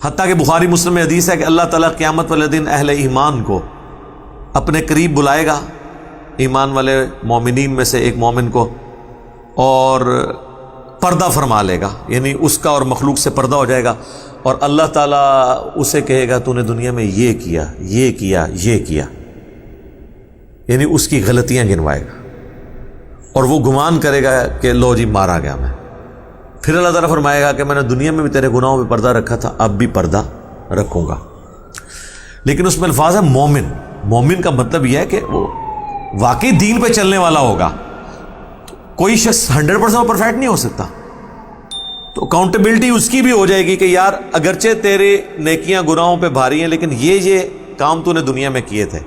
حتیٰ کہ بخاری مسلم میں حدیث ہے کہ اللہ تعالیٰ قیامت والے دن اہل ایمان کو اپنے قریب بلائے گا، ایمان والے مومنین میں سے ایک مومن کو، اور پردہ فرما لے گا، یعنی اس کا اور مخلوق سے پردہ ہو جائے گا، اور اللہ تعالیٰ اسے کہے گا تو نے دنیا میں یہ کیا، یہ کیا، یہ کیا، یعنی اس کی غلطیاں گنوائے گا، اور وہ گمان کرے گا کہ لو جی مارا گیا میں۔ پھر اللہ تعالیٰ فرمائے گا کہ میں نے دنیا میں بھی تیرے گناہوں پہ پردہ رکھا تھا، اب بھی پردہ رکھوں گا۔ لیکن اس میں الفاظ ہے مومن۔ مومن کا مطلب یہ ہے کہ وہ واقعی دین پہ چلنے والا ہوگا۔ کوئی شخص 100% پرفیکٹ نہیں ہو سکتا، تو اکاؤنٹیبلٹی اس کی بھی ہو جائے گی کہ یار اگرچہ تیرے نیکیاں گناہوں پہ بھاری ہیں لیکن یہ کام تو نے دنیا میں کیے تھے،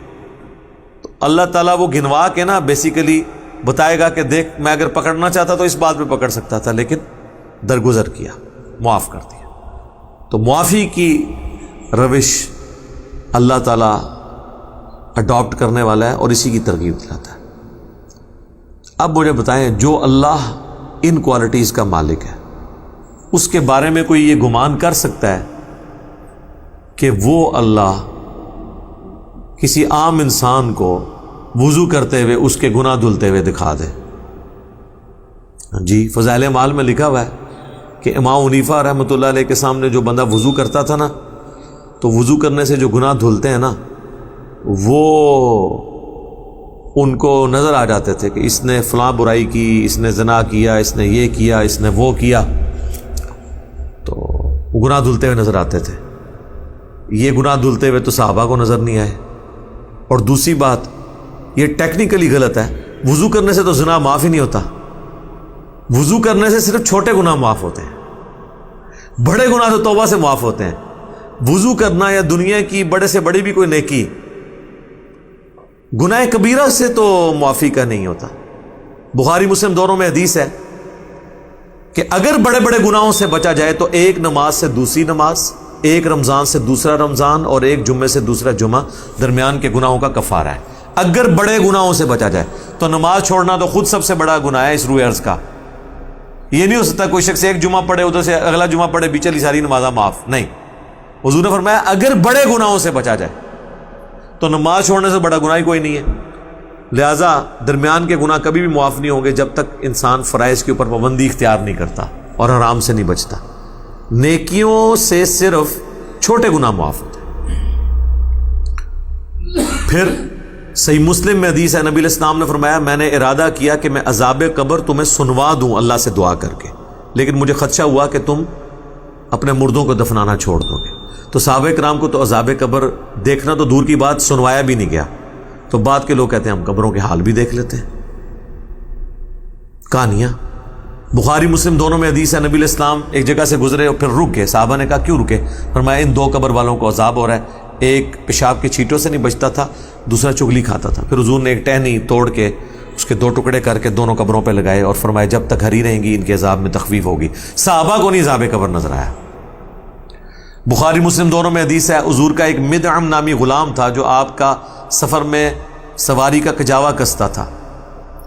تو اللہ تعالیٰ وہ گنوا کے نا بیسیکلی بتائے گا کہ دیکھ میں اگر پکڑنا چاہتا تو اس بات پہ پکڑ سکتا تھا، لیکن درگزر کیا، معاف کر دیا۔ تو معافی کی روش اللہ تعالیٰ اڈاپٹ کرنے والا ہے اور اسی کی ترغیب دلاتا ہے۔ اب مجھے بتائیں، جو اللہ ان کوالٹیز کا مالک ہے اس کے بارے میں کوئی یہ گمان کر سکتا ہے کہ وہ اللہ کسی عام انسان کو وضو کرتے ہوئے اس کے گناہ دھلتے ہوئے دکھا دے؟ جی، فضائل اعمال میں لکھا ہوا ہے کہ امام حنیفہ رحمۃ اللہ علیہ کے سامنے جو بندہ وضو کرتا تھا نا، تو وضو کرنے سے جو گناہ دھلتے ہیں نا وہ ان کو نظر آ جاتے تھے کہ اس نے فلاں برائی کی، اس نے زنا کیا، اس نے یہ کیا، اس نے وہ کیا، تو گناہ دھلتے ہوئے نظر آتے تھے۔ یہ گناہ دھلتے ہوئے تو صحابہ کو نظر نہیں آئے۔ اور دوسری بات، یہ ٹیکنیکلی غلط ہے، وضو کرنے سے تو زنا معاف ہی نہیں ہوتا۔ وضو کرنے سے صرف چھوٹے گناہ معاف ہوتے ہیں، بڑے گناہ تو توبہ سے معاف ہوتے ہیں۔ وضو کرنا یا دنیا کی بڑے سے بڑی بھی کوئی نیکی گناہ کبیرہ سے تو معافی کا نہیں ہوتا۔ بخاری مسلم دونوں میں حدیث ہے کہ اگر بڑے بڑے گناہوں سے بچا جائے تو ایک نماز سے دوسری نماز، ایک رمضان سے دوسرا رمضان، اور ایک جمعے سے دوسرا جمعہ درمیان کے گناہوں کا کفارہ ہے۔ اگر بڑے گناہوں سے بچا جائے تو نماز چھوڑنا تو خود سب سے بڑا گناہ ہے اس روئے ارض کا۔ یہ نہیں ہو سکتا کوئی شخص ایک جمعہ پڑھے ادھر سے اگلا جمعہ پڑھے بھی چلی ساری نمازاں معاف، نہیں۔ حضور نے فرمایا اگر بڑے گناہوں سے بچا جائے تو نماز چھوڑنے سے بڑا گناہ ہی کوئی نہیں ہے۔ لہٰذا درمیان کے گناہ کبھی بھی معاف نہیں ہوں گے جب تک انسان فرائض کے اوپر پابندی اختیار نہیں کرتا اور حرام سے نہیں بچتا۔ نیکیوں سے صرف چھوٹے گناہ معاف ہوتے ہیں۔ پھر صحیح مسلم میں حدیث ہے، نبی علیہ السلام نے فرمایا میں نے ارادہ کیا کہ میں عذاب قبر تمہیں سنوا دوں اللہ سے دعا کر کے، لیکن مجھے خدشہ ہوا کہ تم اپنے مردوں کو دفنانا چھوڑ دو گے۔ تو صحابہ کرام کو تو عذاب قبر دیکھنا تو دور کی بات، سنوایا بھی نہیں گیا۔ تو بعد کے لوگ کہتے ہیں ہم قبروں کے حال بھی دیکھ لیتے ہیں۔ کہانیاں بخاری مسلم دونوں میں حدیث ہے، نبی علیہ السلام ایک جگہ سے گزرے اور پھر رک گئے۔ صحابہ نے کہا کیوں رکے؟ فرمایا ان دو قبر والوں کو عذاب ہو رہا ہے، ایک پیشاب کے چھینٹوں سے نہیں بچتا تھا، دوسرا چغلی کھاتا تھا۔ پھر حضور نے ایک ٹہنی توڑ کے اس کے 2 ٹکڑے کر کے دونوں قبروں پہ لگائے اور فرمایا جب تک ہری رہیں گی ان کے عذاب میں تخفیف ہوگی۔ صحابہ کو نہیں عذاب قبر نظر آیا۔ بخاری مسلم دونوں میں حدیث ہے، حضور کا ایک مدعم نامی غلام تھا جو آپ کا سفر میں سواری کا کجاوا کستا تھا۔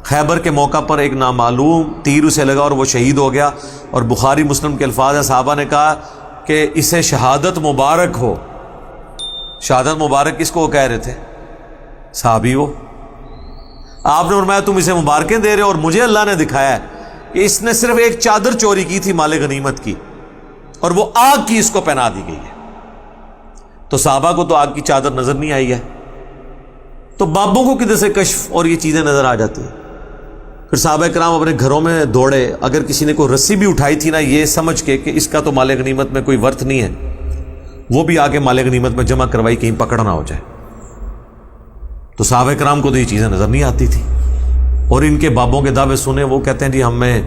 خیبر کے موقع پر ایک نامعلوم تیر اسے لگا اور وہ شہید ہو گیا، اور بخاری مسلم کے الفاظ ہیں، صحابہ نے کہا کہ اسے شہادت مبارک ہو۔ شہادت مبارک کس کو کہہ رہے تھے؟ صحابی وہ۔ آپ نے فرمایا تم اسے مبارکیں دے رہے ہو، اور مجھے اللہ نے دکھایا ہے کہ اس نے صرف ایک چادر چوری کی تھی مال غنیمت کی، اور وہ آگ کی اس کو پہنا دی گئی ہے۔ تو صحابہ کو تو آگ کی چادر نظر نہیں آئی ہے، تو بابوں کو کدھر سے کشف اور یہ چیزیں نظر آ جاتی ہیں۔ پھر صحابہ کرام اپنے گھروں میں دوڑے، اگر کسی نے کوئی رسی بھی اٹھائی تھی نا یہ سمجھ کے کہ اس کا تو مال غنیمت میں کوئی ورث نہیں ہے، وہ بھی آگے مال غنیمت میں جمع کروائی کہیں پکڑ نہ ہو جائے۔ تو صحابہ کرام کو تو یہ چیزیں نظر نہیں آتی تھی، اور ان کے بابوں کے دعوے سنے، وہ کہتے ہیں جی ہمیں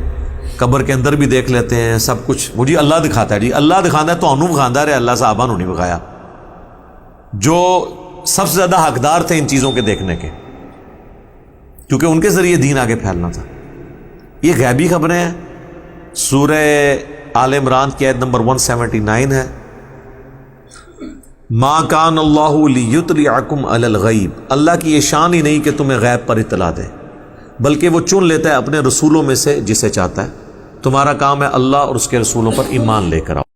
قبر کے اندر بھی دیکھ لیتے ہیں سب کچھ، وہ جی اللہ دکھاتا ہے، جی اللہ دکھانا ہے تو انو بخاندہ رہے، اللہ صحابہ نے نہیں بخایا، جو سب سے زیادہ حقدار تھے ان چیزوں کے دیکھنے کے، کیونکہ ان کے ذریعے دین آگے پھیلنا تھا۔ یہ غیبی خبریں ہیں۔ سورہ آل عمران کی آیت نمبر 179 ہے، ما کان اللہ لیطلعکم علی الغیب، اللہ کی یہ شان ہی نہیں کہ تمہیں غیب پر اطلاع دے، بلکہ وہ چن لیتا ہے اپنے رسولوں میں سے جسے چاہتا ہے۔ تمہارا کام ہے اللہ اور اس کے رسولوں پر ایمان لے کر آؤ۔